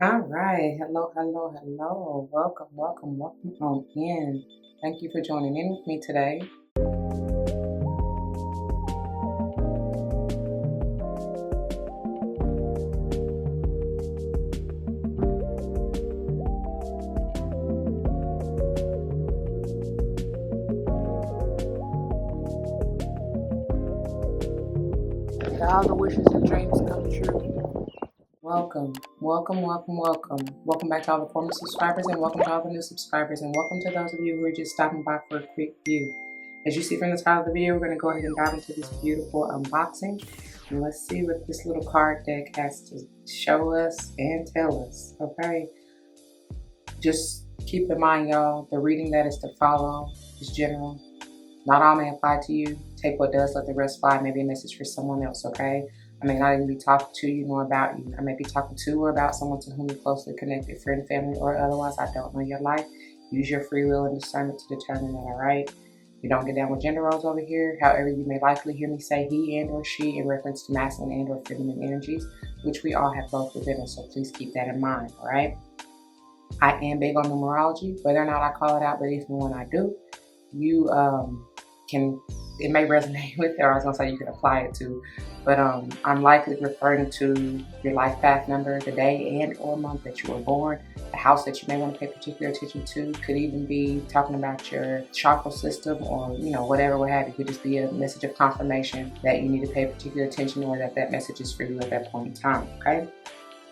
All right. Hello, hello, hello. Welcome, welcome, welcome on in. Thank you for joining in with me today. May all the wishes and dreams come true. Welcome, welcome, welcome, welcome. Welcome back to all the former subscribers and welcome to all the new subscribers and welcome to those of you who are just stopping by for a quick view. As you see from the title of the video, we're going to go ahead and dive into this beautiful unboxing. And let's see what this little card deck has to show us and tell us, okay? Just keep in mind, y'all, the reading that is to follow is general. Not all may apply to you. Take what does, let the rest fly. Maybe a message for someone else, okay? I may not even be talking to you nor about you. I may be talking to or about someone to whom you're closely connected, friend, family, or otherwise. I don't know your life. Use your free will and discernment to determine that, all right? You don't get down with gender roles over here. However, you may likely hear me say he and or she in reference to masculine and or feminine energies, which we all have both within us, so please keep that in mind, all right? I am big on numerology, whether or not I call it out, but if and when I do, you it may resonate with, or I was gonna say you can apply it to, but I'm likely referring to your life path number, the day and or month that you were born, the house that you may want to pay particular attention to. Could even be talking about your chakra system or whatever, what have you. Could just be a message of confirmation that you need to pay particular attention or that message is for you at that point in time, okay?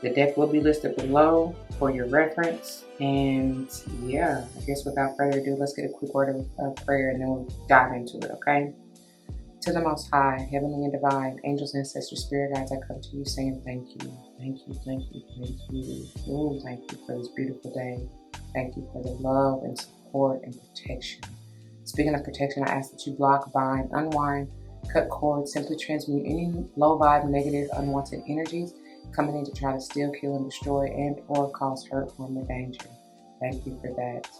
The deck will be listed below for your reference. And yeah, I guess without further ado, let's get a quick word of prayer and then we'll dive into it, okay? To the Most High, Heavenly and Divine, angels, ancestors, spirit guides, I come to you saying thank you. Thank you, thank you, thank you. Oh, thank you for this beautiful day. Thank you for the love and support and protection. Speaking of protection, I ask that you block, bind, unwind, cut cords, simply transmute any low vibe, negative, unwanted energies coming in to try to steal, kill, and destroy and or cause hurt, harm, or danger. Thank you for that.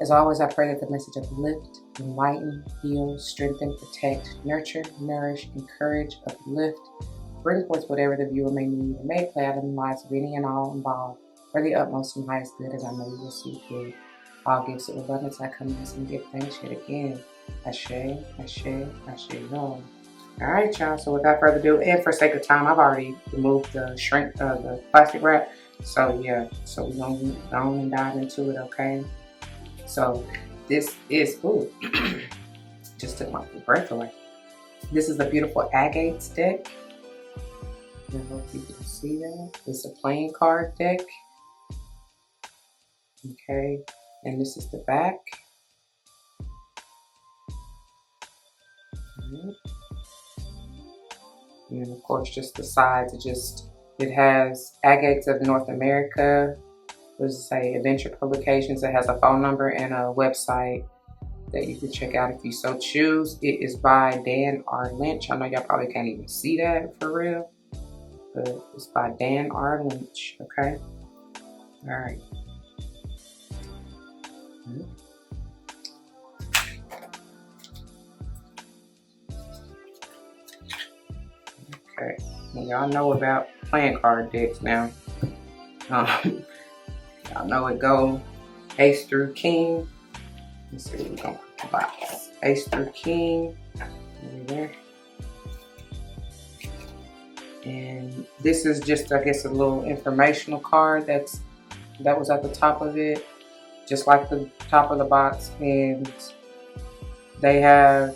As always, I pray that the message uplift, enlighten, heal, strengthen, protect, nurture, nourish, encourage, uplift, bring forth whatever the viewer may need and may play out in the lives of any and all involved for the utmost and highest good, as I know you will see fit. All gifts of abundance I come in and give thanks yet again. Ashe, ashe, ashe, no. All right, y'all. So without further ado, and for sake of time, I've already removed the plastic wrap. So yeah, so we're gonna go on and dive into it, okay? So this is, ooh, just took my breath away. This is the beautiful Agates deck. I hope you can see that. It's a playing card deck. Okay, and this is the back. And of course, just the sides. It has Agates of North America. What does it say? Adventure Publications. It has a phone number and a website that you can check out if you so choose. It is by Dan R. Lynch. I know y'all probably can't even see that for real, but it's by Dan R. Lynch. Okay. All right. Okay. Y'all know about playing card decks now. Y'all know it go ace through king. Let's see what we're gonna put the box. Ace through king. There. And this is just, I guess, a little informational card that was at the top of it, just like the top of the box. And they have,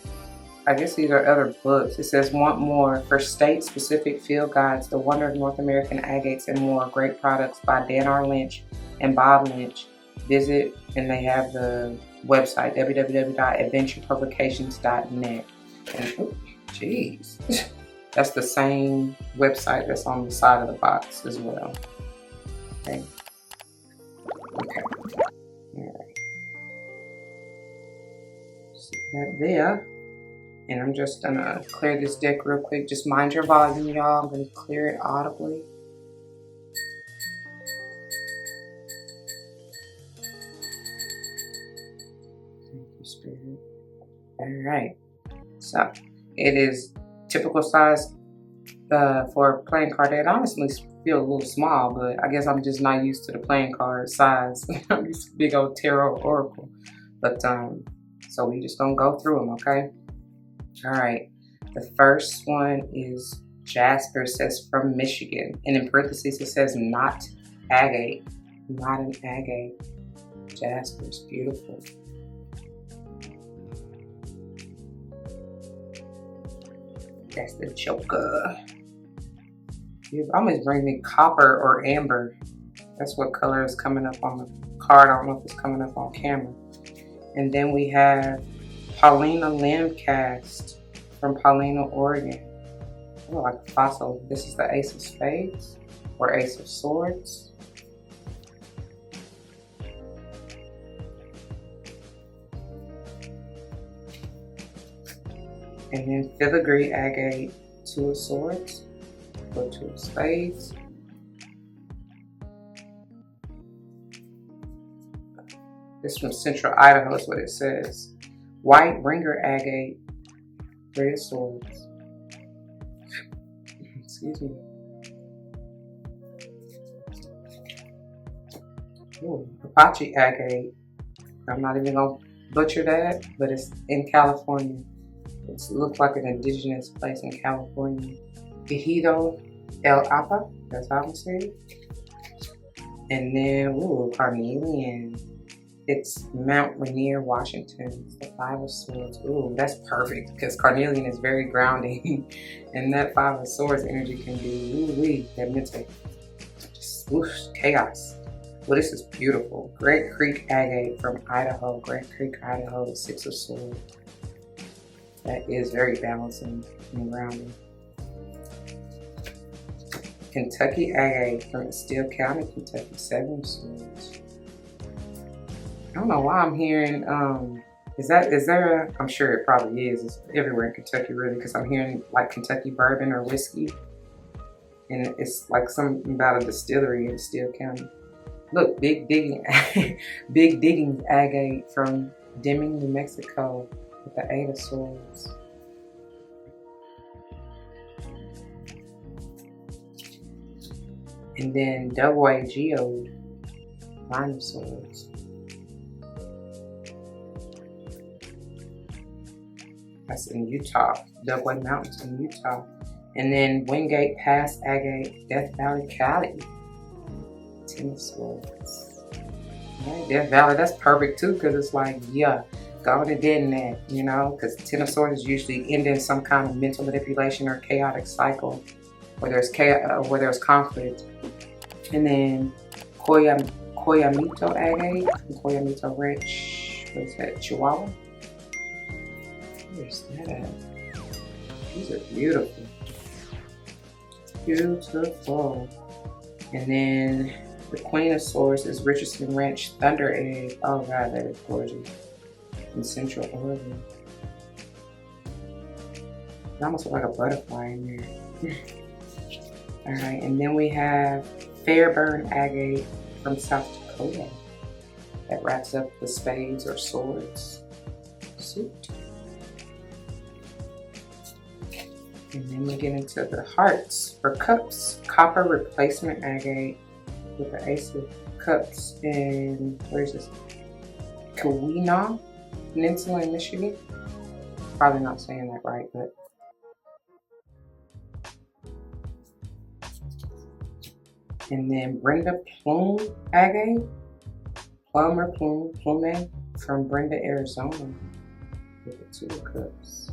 I guess these are other books. It says, want more for state-specific field guides, The Wonder of North American Agates and More, great products by Dan R. Lynch and Bob Lynch. Visit, and they have the website, www.adventurepublications.net. And, oh, geez. That's the same website that's on the side of the box as well. Okay. Okay. All right. See that there. And I'm just gonna clear this deck real quick. Just mind your volume, y'all. I'm gonna clear it audibly. Thank you, Spirit. All right. So it is typical size for playing card deck. Honestly, feel a little small, but I guess I'm just not used to the playing card size. I'm used to big old tarot oracle. But so we just gonna go through them, okay? All right. The first one is Jasper. It says from Michigan, and in parentheses it says not agate, not an agate. Jasper's beautiful. That's the Joker. It almost brings me copper or amber. That's what color is coming up on the card. I don't know if it's coming up on camera. And then we have Paulina Lamcast from Paulina, Oregon. Oh, like a fossil. This is the Ace of Spades or Ace of Swords. And then filigree agate, Two of Swords or Two of Spades. This from Central Idaho is what it says. White ringer agate, Three of Swords. Excuse me. Ooh, Apache agate. I'm not even gonna butcher that, but it's in California. It looks like an indigenous place in California. Ejido El Apa, that's how I'm saying. And then, ooh, carnelian. It's Mount Rainier, Washington. It's the Five of Swords. Ooh, that's perfect because carnelian is very grounding, and that Five of Swords energy can be ooh-wee, that mental just whoosh, chaos. Well, this is beautiful. Great Creek agate from Idaho. Great Creek, Idaho. Six of Swords. That is very balancing and grounding. Kentucky agate from Steele County, Kentucky. Seven of Swords. I don't know why I'm hearing, is there I'm sure it probably is. It's everywhere in Kentucky really, because I'm hearing like Kentucky bourbon or whiskey. And it's like something about a distillery in Steele County. Look, Big Diggings agate from Deming, New Mexico with the Eight of Swords. And then Double A Geode, Nine of Swords. That's in Utah, Dugway Mountains in Utah. And then Wingate Pass agate, Death Valley, Cali. Ten of Swords. Right, Death Valley, that's perfect too, because it's like, yeah, God and did that, you know, because Ten of Swords is usually ending some kind of mental manipulation or chaotic cycle, where there's chaos, where there's conflict. And then Koyamito agate, Koyamito Rich, what is that, Chihuahua? Where's that at? These are beautiful. Beautiful. And then the Queen of Swords is Richardson Ranch Thunder Egg. Oh God, that is gorgeous. In Central Oregon. It almost looks like a butterfly in there. Alright, and then we have Fairburn agate from South Dakota. That wraps up the spades or swords suit. And then we get into the hearts or cups. Copper replacement agate with the Ace of Cups in, where's this? Keweenaw Peninsula in Michigan. Probably not saying that right, but. And then Brenda Plume agate. Plum or Plume from Brenda, Arizona with the Two of Cups.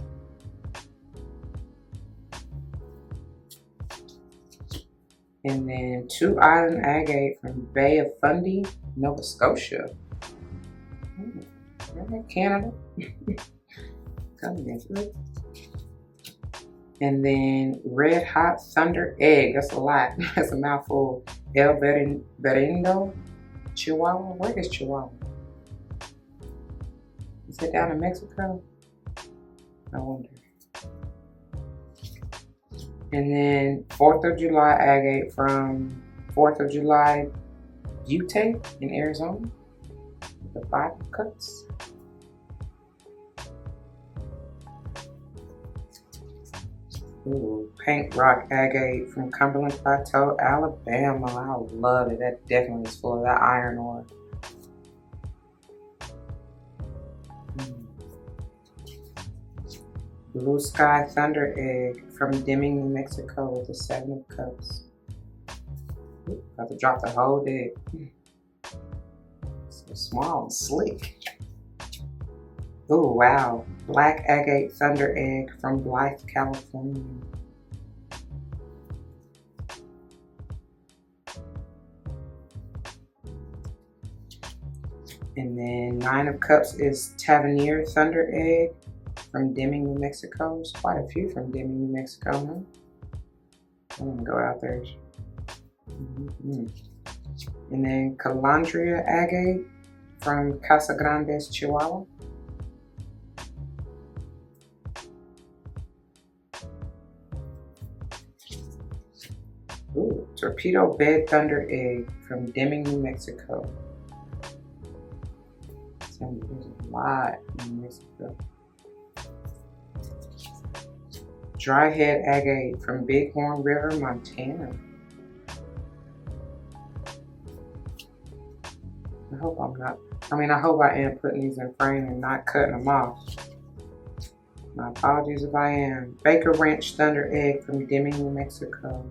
And then Two Island agate from Bay of Fundy, Nova Scotia. Canada. Coming into it. And then Red Hot Thunder Egg. That's a lot. That's a mouthful. El Berendo, Chihuahua. Where is Chihuahua? Is it down in Mexico? I wonder. And then 4th of July agate from 4th of July Butte in Arizona. The 5 of Cups. Ooh, Pink Rock Agate from Cumberland Plateau, Alabama. I love it. That definitely is full of that iron ore. Blue Sky Thunder Egg from Deming, New Mexico with the 7 of Cups. Ooh, got to drop the whole deck. So small and sleek. Oh wow. Black Agate Thunder Egg from Blythe, California. And then 9 of Cups is Tavernier Thunder Egg from Deming, New Mexico. There's quite a few from Deming, New Mexico, huh? I'm gonna go out there. And then Calandria Agate from Casa Grandes, Chihuahua. Ooh, Torpedo Bed Thunder Egg from Deming, New Mexico. There's a lot in Mexico. Dryhead Agate from Bighorn River, Montana. I hope I'm not, I hope I am putting these in frame and not cutting them off. My apologies if I am. Baker Ranch Thunder Egg from Deming, New Mexico.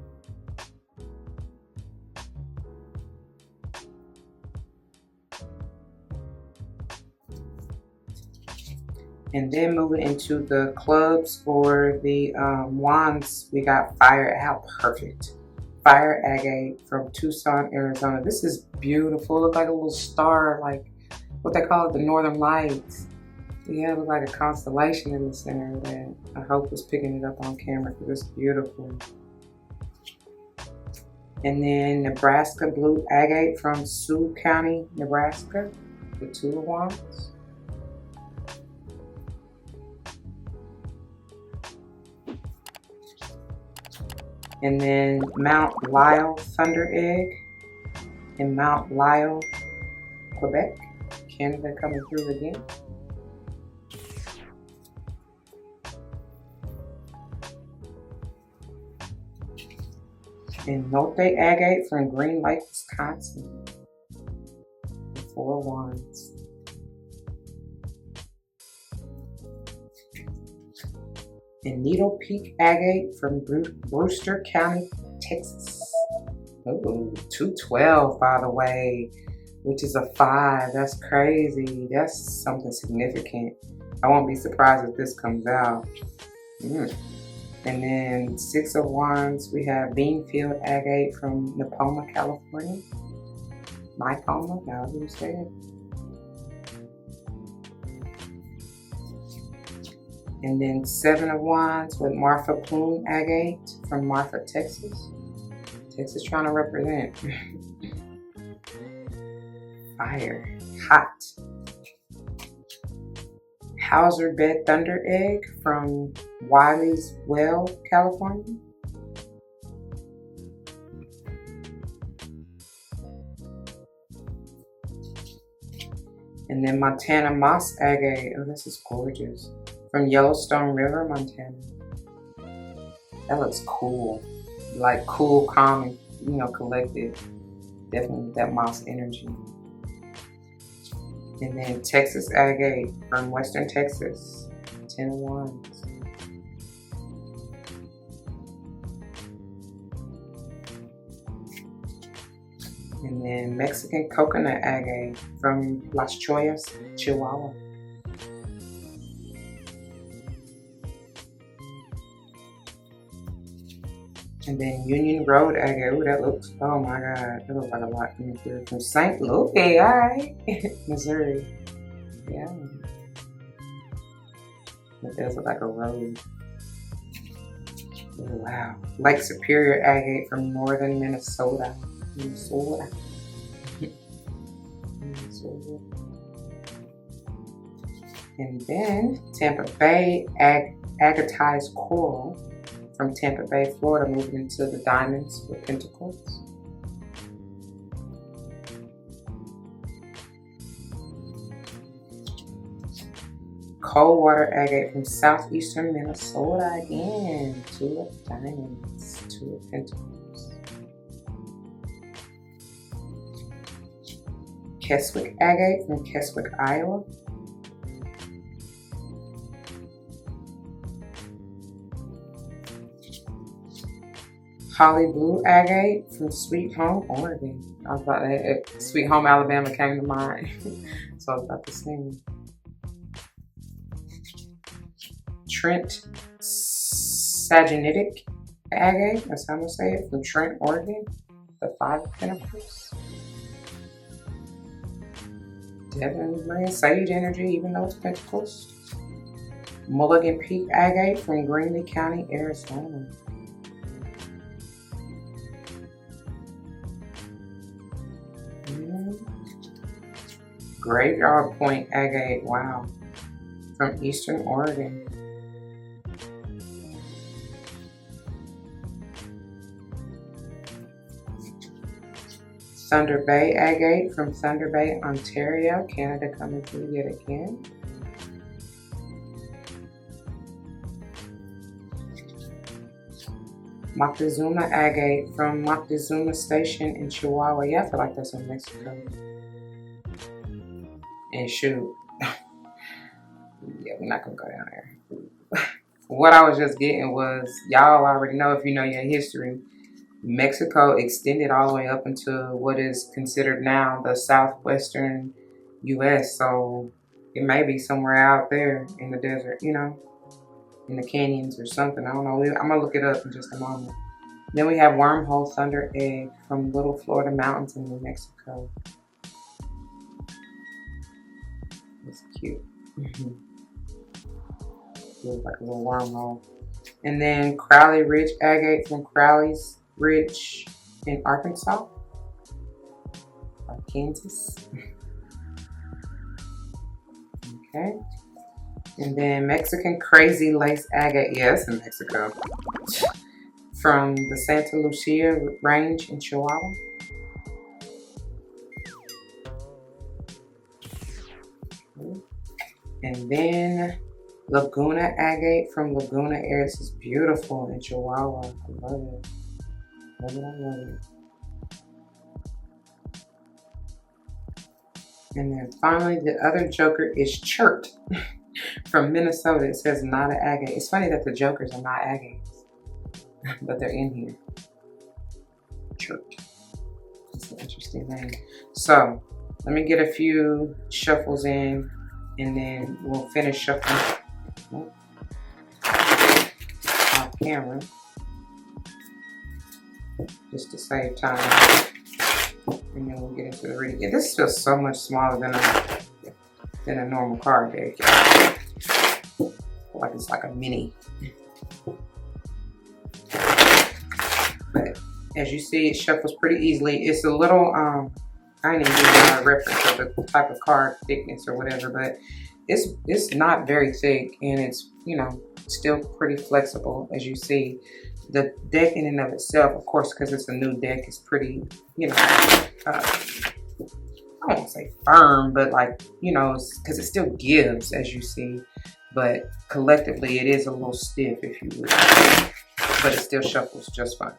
And then moving into the clubs or the wands, we got Fire Out. Perfect. Fire Agate from Tucson, Arizona. This is beautiful. Look like a little star, like what they call it, the Northern Lights. Yeah, it looks like a constellation in the center of that. I hope it's picking it up on camera because it's beautiful. And then Nebraska Blue Agate from Sioux County, Nebraska. The 2 of Wands. And then Mount Lyell Thunder Egg in Mount Lyell, Quebec, Canada, coming through again. And Note Agate from Green Lake, Wisconsin. 4 Wands. And Needle Peak Agate from Brewster County, Texas. Ooh, 212, by the way, which is a 5. That's crazy. That's something significant. I won't be surprised if this comes out. And then 6 of Wands, we have Beanfield Agate from Napoma, California. Napoma, however you say it. And then 7 of Wands with Marfa Plume Agate from Marfa, Texas. Texas trying to represent. Fire, hot. Hauser Bed Thunder Egg from Wiley's Well, California. And then Montana Moss Agate. Oh, this is gorgeous. From Yellowstone River, Montana. That looks cool. Like cool, calm, and collected. Definitely that moss energy. And then Texas Agate from Western Texas. 10 of Wands. And then Mexican Coconut Agate from Las Choyas, Chihuahua. And then Union Road Agate. Ooh, that looks, oh my God, that looks like a lot coming through. From St. Louis, all right, Missouri. Yeah. It does look like a road. Oh, wow. Lake Superior Agate from northern Minnesota. Minnesota. And then Tampa Bay Agatized Coral from Tampa Bay, Florida, moving into the Diamonds with Pentacles. Cold water agate from southeastern Minnesota. Again, 2 of diamonds, 2 of pentacles. Keswick agate from Keswick, Iowa. Holly blue agate from Sweet Home, Oregon. I was about to, Sweet Home, Alabama came to mind. So I was about to sing. Trent Sagenitic agate, that's how I'm gonna say it, from Trent, Oregon. The 5 of Pentacles. Devin brings sage energy, even though it's Pentacles. Mulligan Peak agate from Greenlee County, Arizona. Graveyard Point agate, wow, from Eastern Oregon. Thunder Bay agate from Thunder Bay, Ontario, Canada, coming through yet again. Moctezuma agate from Moctezuma Station in Chihuahua. Yeah, I feel like that's in Mexico. And shoot, yeah, we're not gonna go down there. What I was just getting was, y'all already know, if you know your history, Mexico extended all the way up into what is considered now the southwestern U.S. So it may be somewhere out there in the desert, you know, in the canyons or something. I don't know. I'm gonna look it up in just a moment. Then we have Wormhole Thunder Egg from Little Florida Mountains in New Mexico. It's cute. Looks like a little wormhole. And then Crowley Ridge agate from Crowley's Ridge in Arkansas, or Kansas. Okay. And then Mexican Crazy Lace agate, yes, in Mexico, from the Santa Lucia Range in Chihuahua. And then Laguna agate from Laguna Air. This is beautiful in Chihuahua. I love it. Love it, I love it. And then finally, the other joker is Chert from Minnesota. It says not an agate. It's funny that the jokers are not agates, but they're in here. Chert. It's an interesting name. So let me get a few shuffles in, and then we'll finish shuffling off camera, just to save time, and then we'll get into the reading. Yeah, this feels so much smaller than a normal card deck. Like it's like a mini. But as you see, it shuffles pretty easily. It's a little I didn't even give you a reference of the type of card thickness or whatever, but it's not very thick, and it's, you know, still pretty flexible. As you see, the deck in and of itself, of course, because it's a new deck, is pretty, you know, I don't want to say firm, but like, you know, because it still gives, as you see, but collectively it is a little stiff, if you will, but it still shuffles just fine.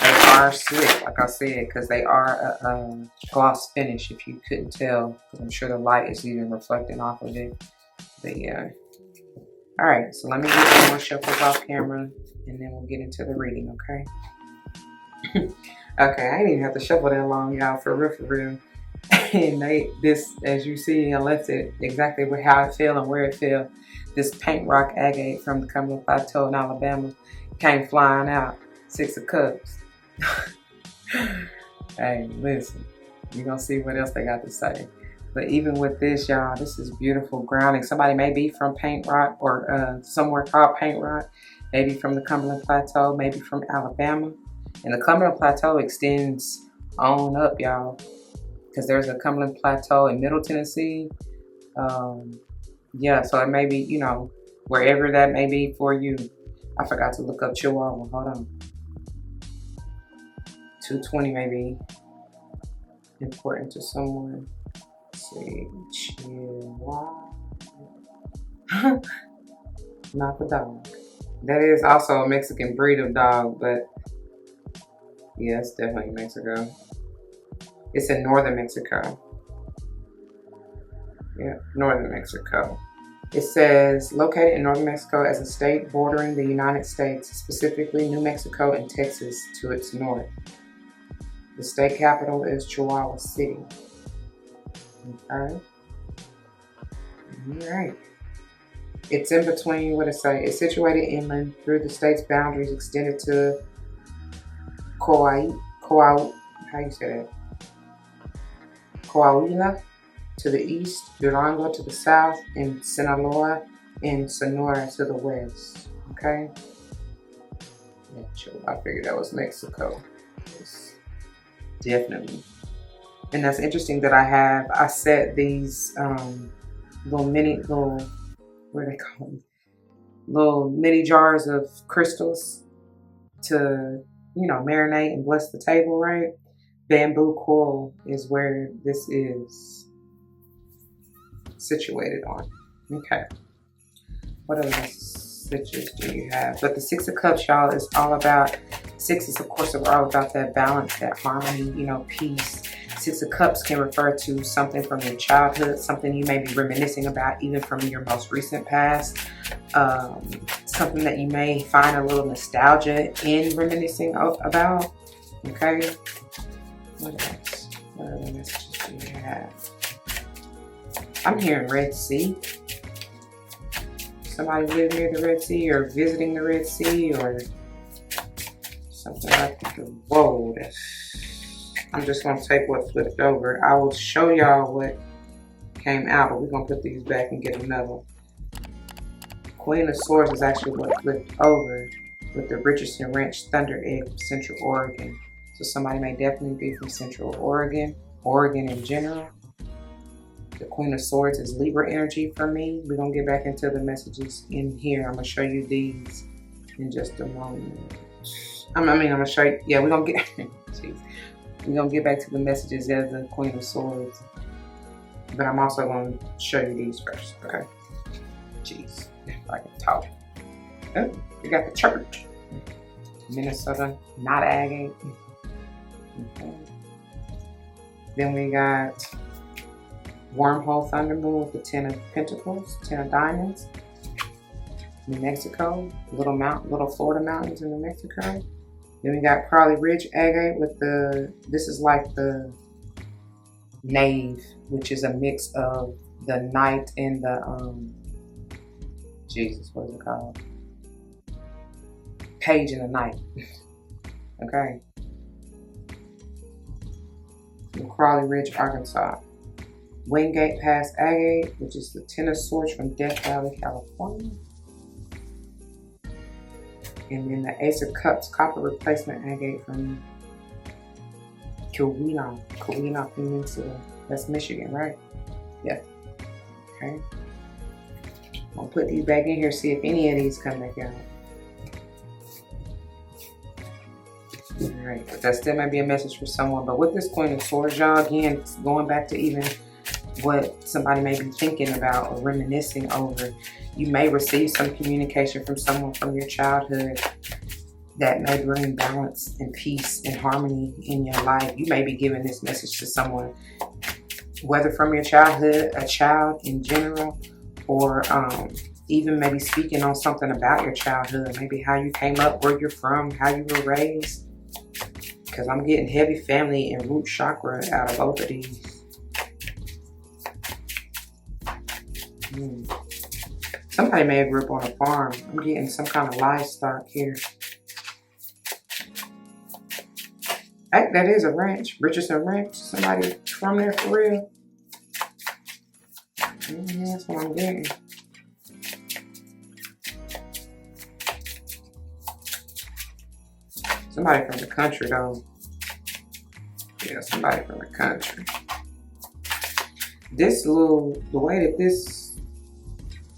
They are slick, like I said, because they are a gloss finish, if you couldn't tell, because I'm sure the light is even reflecting off of it. But yeah. All right, so let me get some more shuffles off camera, and then we'll get into the reading, okay? Okay, I didn't even have to shuffle that long, y'all, for real. And this, as you see, I left it exactly how it fell and where it fell. This paint rock agate from the Cumberland Plateau in Alabama came flying out. 6 of Cups. Hey, listen, you're gonna see what else they got to say. But even with this, y'all, this is beautiful grounding. Somebody may be from Paint Rock, or somewhere called Paint Rock, maybe from the Cumberland Plateau, maybe from Alabama. And the Cumberland Plateau extends on up, y'all, because there's a Cumberland Plateau in Middle Tennessee. Yeah, so it may be, you know, wherever that may be for you. I forgot to look up Chihuahua. Hold on. 220 may be important to someone. see. Chihuahua. Not the dog. That is also a Mexican breed of dog, but yeah, it's definitely Mexico. It's in northern Mexico. Yeah, northern Mexico. It says, located in northern Mexico as a state bordering the United States, specifically New Mexico and Texas to its north. The state capital is Chihuahua City. Okay. All right. It's in between, what it say? It's situated inland through the state's boundaries extended to how you say that? Coahuila to the east, Durango to the south, and Sinaloa and Sonora to the west. Okay? Yeah, chill. I figured that was Mexico. It's definitely. And that's interesting that I set these what do they call them? Little mini jars of crystals to, marinate and bless the table, right? Bamboo coral is where this is situated on. Okay. What other messages do you have? But the Six of Cups, y'all, is all about, six is of course all about that balance, that harmony, peace. Six of Cups can refer to something from your childhood, something you may be reminiscing about even from your most recent past, something that you may find a little nostalgia in reminiscing about. Okay. What else? What other messages do you have? I'm hearing Red Sea. Somebody live near the Red Sea or visiting the Red Sea or something like that. Whoa, I'm just going to take what flipped over. I will show y'all what came out, but we're going to put these back and get another one. Queen of Swords is actually what flipped over with the Richardson Ranch Thunder Egg from Central Oregon. So somebody may definitely be from Central Oregon in general. The Queen of Swords is Libra energy for me. We're going to get back into the messages in here. I'm going to show you these in just a moment. I'm going to show you, yeah, we're going to get, jeez. We're going to get back to the messages of the Queen of Swords. But I'm also going to show you these first, okay? Jeez, if I can talk. Oh, we got the church. Minnesota, not Agate. Okay. Then we got Wormhole Thunder Moon with the 10 of Pentacles, 10 of Diamonds. New Mexico, little Florida mountains in New Mexico. Then we got Crowley Ridge Agate with this is like the Knave, which is a mix of the Knight and the, Jesus, what is it called? Page and the Knight. Okay. From Crowley Ridge, Arkansas. Wingate Pass Agate, which is the 10 of Swords from Death Valley, California. And then the Ace of Cups Copper Replacement Agate from Keweenaw Peninsula. That's Michigan, right? Yeah. Okay. I'm gonna put these back in here, see if any of these come back out. Alright, but that still might be a message for someone. But with this Queen of Swords, y'all, again, going back to even what somebody may be thinking about or reminiscing over, you may receive some communication from someone from your childhood that may bring balance and peace and harmony in your life. You may be giving this message to someone, whether from your childhood, a child in general, or even maybe speaking on something about your childhood, maybe how you came up, where you're from, how you were raised. Because I'm getting heavy family and root chakra out of both of these. Somebody may have grew up on a farm. I'm getting some kind of livestock here. Hey, that is a ranch. Richardson Ranch. Somebody from there for real. That's what I'm getting. Somebody from the country though. Yeah, somebody from the country. The way that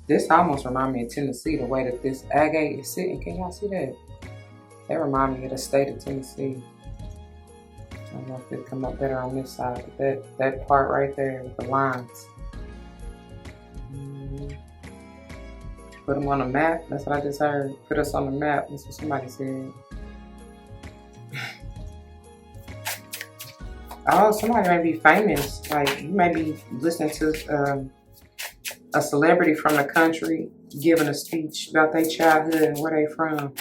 this almost reminds me of Tennessee, the way that this agate is sitting. Can y'all see that? That reminds me of the state of Tennessee. I don't know if it come up better on this side, but that part right there with the lines. Put them on the map. That's what I just heard. Put us on the map. That's what somebody said. Oh, somebody may be famous. Like, you may be listening to a celebrity from the country giving a speech about their childhood and where they from.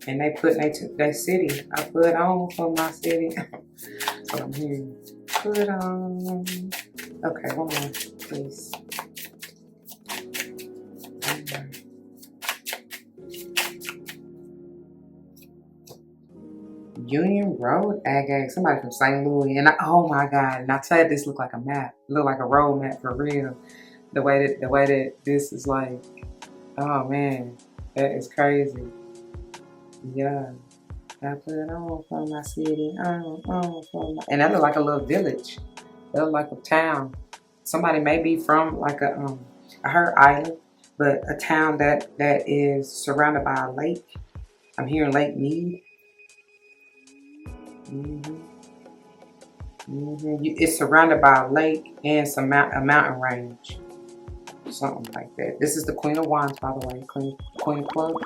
And they put their city. I put on for my city. That's what I'm hearing. Put on. Okay, one more, please. Union Road, Agates. Somebody from St. Louis. And oh my God. And I tell you, this look like a map. It look like a road map for real. The way that this is like, oh man, that is crazy. Yeah. I put it on for my city. On for my, and that look like a little village. That look like a town. Somebody may be from like a I heard island, but a town that is surrounded by a lake. I'm hearing Lake Mead. It's surrounded by a lake and a mountain range. Something like that. This is the Queen of Wands, by the way. Queen of Clubs.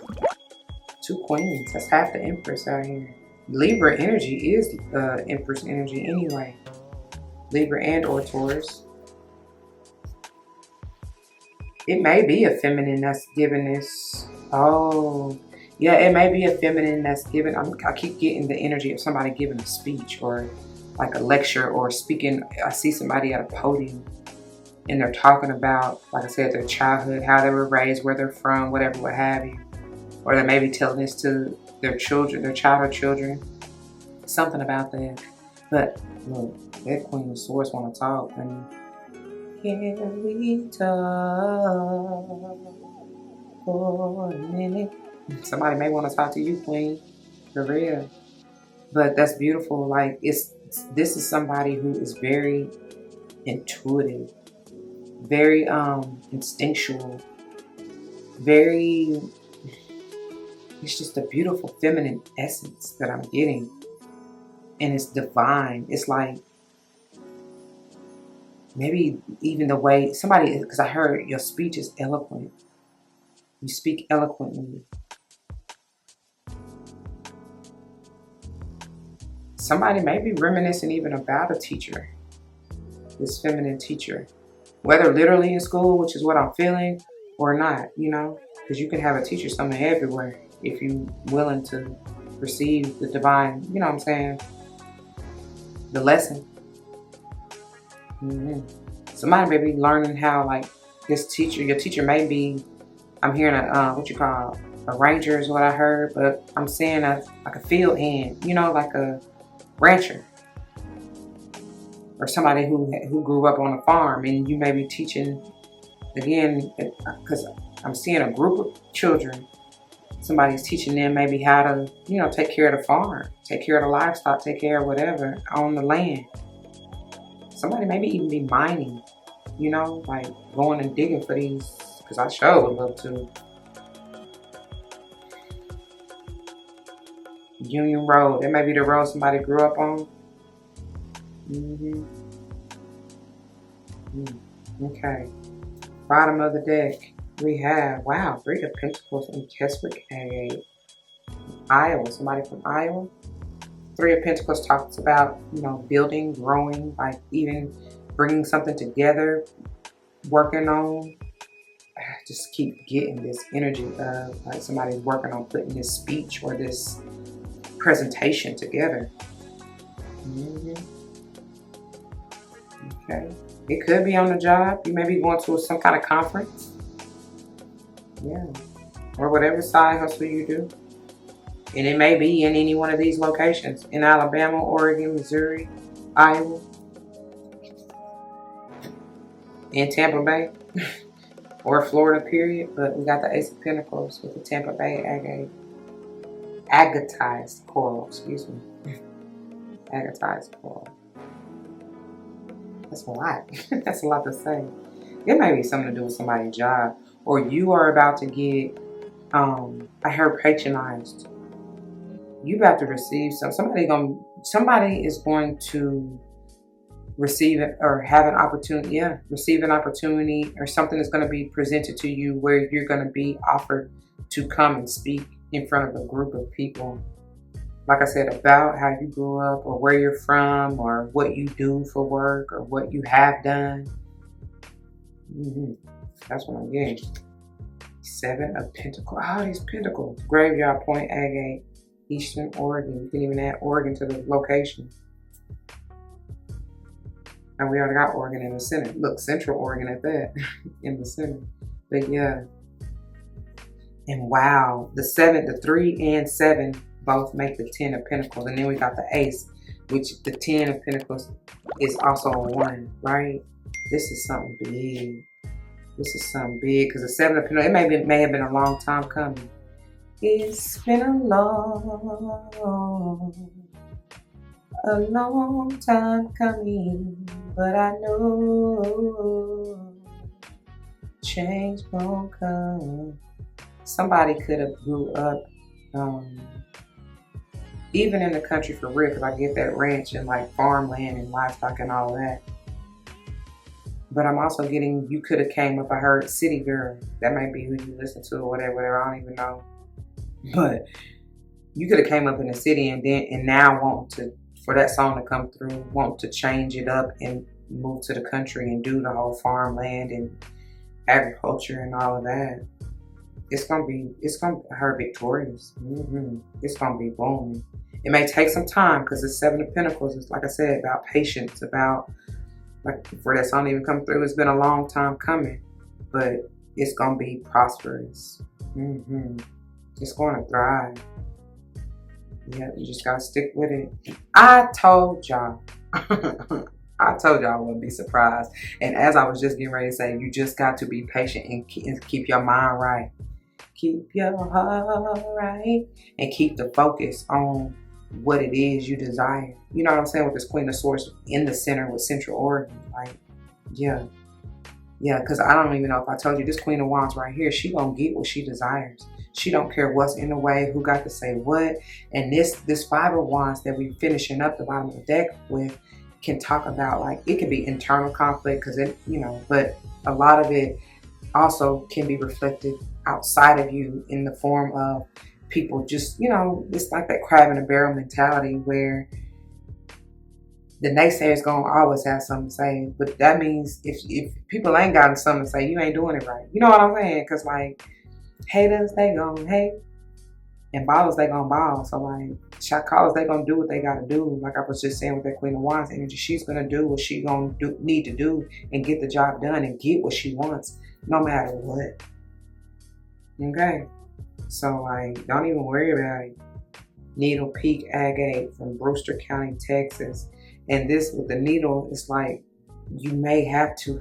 2 queens. That's half the Empress out here. Libra energy is Empress energy anyway. Libra and or Taurus. It may be a feminine that's giving this. Oh, yeah, it may be a feminine that's giving. I keep getting the energy of somebody giving a speech or like a lecture or speaking. I see somebody at a podium and they're talking about, like I said, their childhood, how they were raised, where they're from, whatever, what have you. Or they may be telling this to their children, their child or children. Something about that. But look, that Queen of Swords want to talk. And can we talk for a minute? Somebody may want to talk to you, Queen, for real. But that's beautiful. Like, this is somebody who is very intuitive, very instinctual, very. It's just a beautiful feminine essence that I'm getting, and it's divine. It's like maybe even the way somebody, because I heard your speech is eloquent. You speak eloquently. Somebody may be reminiscing even about a teacher, this feminine teacher, whether literally in school, which is what I'm feeling, or not, you know, because you can have a teacher somewhere everywhere if you're willing to receive the divine, you know what I'm saying, the lesson. Somebody may be learning how, like, this teacher, your teacher may be, I'm hearing what you call a ranger is what I heard, but I'm saying like a field hand, you know, like a rancher or somebody who grew up on a farm, and you may be teaching again, because I'm seeing a group of children. Somebody's teaching them maybe how to, you know, take care of the farm, take care of the livestock, take care of whatever on the land. Somebody maybe even be mining, you know, like going and digging for these, because I sure would love to. Union Road, that may be the road somebody grew up on. Okay. Bottom of the deck, we have, wow, 3 of Pentacles in Keswick, Iowa. Somebody from Iowa. 3 of Pentacles talks about, you know, building, growing, like even bringing something together, working on. I just keep getting this energy of like somebody's working on putting this speech or this presentation together. Okay. It could be on the job. You may be going to some kind of conference. Yeah. Or whatever side hustle you do. And it may be in any one of these locations. In Alabama, Oregon, Missouri, Iowa. In Tampa Bay. Or Florida, period. But we got the Ace of Pentacles with the Tampa Bay agatized coral. Excuse me. Agatized coral. That's a lot. That's a lot to say. It may be something to do with somebody's job. Or you are about to get, I heard patronized. You about to receive somebody is going to receive it or have an opportunity, receive an opportunity, or something is going to be presented to you where you're going to be offered to come and speak in front of a group of people. Like I said, about how you grew up or where you're from or what you do for work or what you have done. That's what I'm getting. 7 of Pentacles. Oh, these Pentacles. Graveyard Point, Agate, Eastern Oregon. You can even add Oregon to the location. And we already got Oregon in the center. Look, Central Oregon at that, in the center. But yeah. And wow, the 3 and 7 both make the 10 of Pentacles. And then we got the Ace, which the 10 of Pentacles is also a 1, right? This is something big. This is something big because the 7 of Pentacles, it may have been a long time coming. It's been a long time coming, but I know change won't come. Somebody could have grew up even in the country for real, because I get that ranch and like farmland and livestock and all of that. But I'm also getting, you could have came up, I heard city girl. That might be who you listen to or whatever, I don't even know. But you could have came up in the city and now want to, for that song to come through, want to change it up and move to the country and do the whole farmland and agriculture and all of that. It's gonna be her victorious. It's gonna be booming. It may take some time because the 7 of Pentacles is, like I said, about patience, about like for that song to even come through. It's been a long time coming, but it's gonna be prosperous. It's going to thrive. Yeah, you just gotta stick with it. I told y'all. I told y'all I wouldn't be surprised. And as I was just getting ready to say, you just got to be patient and keep your mind right. Keep your heart right. And keep the focus on what it is you desire. You know what I'm saying? With this Queen of Swords in the center with Central Oregon. Like, yeah. Yeah, because I don't even know if I told you, this Queen of Wands right here, she gonna get what she desires. She don't care what's in the way, who got to say what. And this 5 of Wands that we finishing up the bottom of the deck with can talk about, like, it can be internal conflict because it, you know, but a lot of it also can be reflected outside of you in the form of people just, you know, it's like that crab in a barrel mentality where the naysayers gonna always have something to say. But that means if people ain't got something to say, you ain't doing it right. You know what I'm saying? Because like, haters, they gonna hate, and ballers, they gonna ball. So like, shot callers, they gonna do what they gotta do. Like I was just saying with that Queen of Wands energy, she's gonna do what she gonna need to do and get the job done and get what she wants, no matter what. Okay, so like, don't even worry about it. Needle Peak Agate from Brewster County, Texas. And this with the needle, it's like you may have to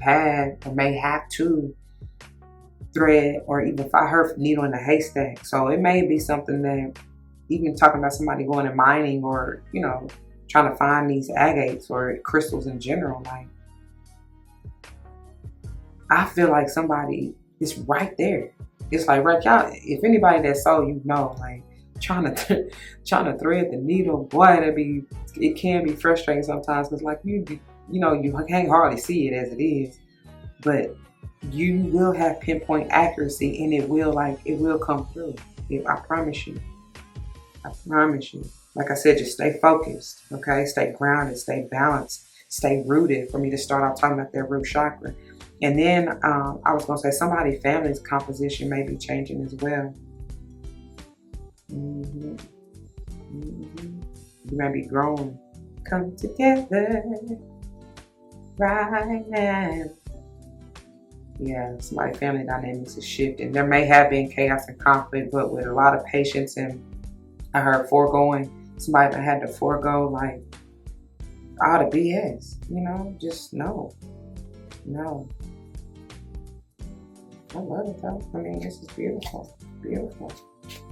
thread or even find her needle in a haystack. So it may be something that, even talking about somebody going and mining or, you know, trying to find these agates or crystals in general. Like, I feel like somebody is right there. It's like, right, y'all, if anybody that's so, you know, like trying to thread the needle, boy, it can be frustrating sometimes because like you know, you can't hardly see it as it is, but you will have pinpoint accuracy and it will come through. I promise you. I promise you. Like I said, just stay focused, okay? Stay grounded, stay balanced, stay rooted, for me to start off talking about that root chakra. And then I was going to say somebody's family's composition may be changing as well. You may be growing. Come together right now. Yeah, somebody's family dynamics is shifting. There may have been chaos and conflict, but with a lot of patience, and I heard foregoing. Somebody that had to forego like all the BS, you know, just no. I love it though. I mean, this is beautiful, beautiful,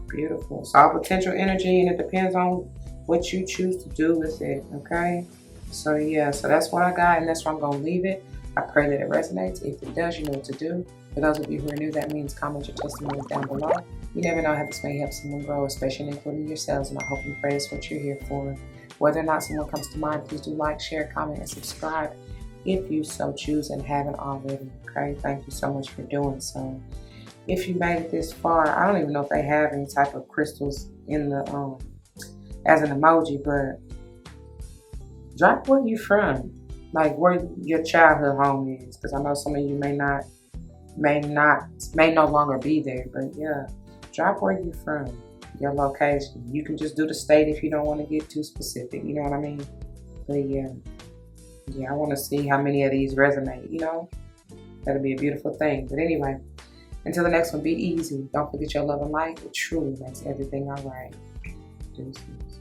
beautiful. It's all potential energy, and it depends on what you choose to do with it, okay? So yeah, so that's what I got, and that's where I'm gonna leave it. I pray that it resonates. If it does, you know what to do. For those of you who are new, that means comment your testimonies down below. You never know how this may help someone grow, especially including yourselves, and I hope and pray it's what you're here for. Whether or not someone comes to mind, please do like, share, comment, and subscribe if you so choose and haven't already. Okay, thank you so much for doing so. If you made it this far, I don't even know if they have any type of crystals in the as an emoji, but drop where you're from, like where your childhood home is, because I know some of you may no longer be there, but yeah, drop where you're from, your location. You can just do the state if you don't want to get too specific, you know what I mean? But yeah, I want to see how many of these resonate, you know? That'll be a beautiful thing. But anyway, until the next one, be easy. Don't forget your love and light. It truly makes everything all right. Deuces.